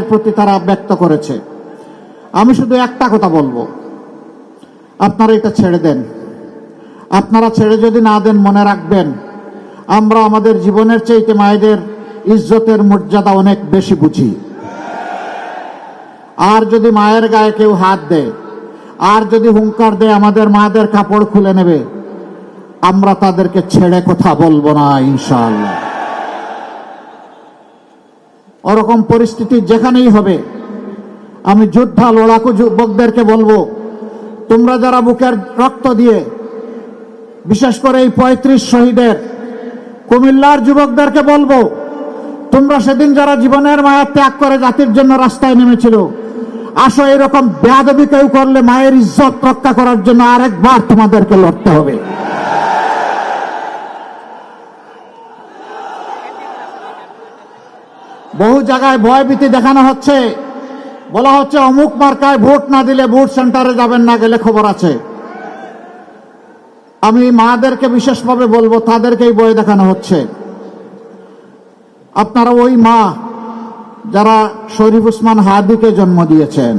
প্রতি তারা ব্যক্ত করেছে। আমি শুধু একটা কথা বলবো, আপনারা এটা ছেড়ে দেন। আপনারা ছেড়ে যদি না দেন, মনে রাখবেন আমরা আমাদের জীবনের চাইতে মায়েদের ইজ্জতের মর্যাদা অনেক বেশি বুঝি। আর যদি মায়ের গায়ে কেউ হাত দেয়, আর যদি হুঙ্কার দেয় আমাদের মাদের কাপড় খুলে নেবে, আমরা তাদেরকে ছেড়ে কথা বলবো না ইনশাআল্লাহ। ওরকম পরিস্থিতি যেখানেই হবে, আমি যোদ্ধা লড়াকু যুবকদেরকে বলবো, তোমরা যারা বুকের রক্ত দিয়ে, বিশেষ করে এই 35 শহীদের কুমিল্লার যুবকদেরকে বলবো, তোমরা সেদিন যারা জীবনের মায়া ত্যাগ করে জাতির জন্য রাস্তায় নেমেছিল, আসো এরকম বেয়াদবি কেউ করলে মায়ের ইজ্জত রক্ষা করার জন্য আরেকবার তোমাদেরকে লড়তে হবে। বহু জায়গায় ভয়ভীতি দেখানো হচ্ছে, বলা হচ্ছে অমুক মার্কায় ভোট না দিলে ভোট সেন্টারে যাবেন না, গেলে খবর আছে। আমি মাদেরকে বিশেষভাবে বলবো, তাদেরকেই ভয় দেখানো হচ্ছে। আপনারা ওই মা যারা শরীফ ওসমান হাদিকে জন্ম দিয়েছেন,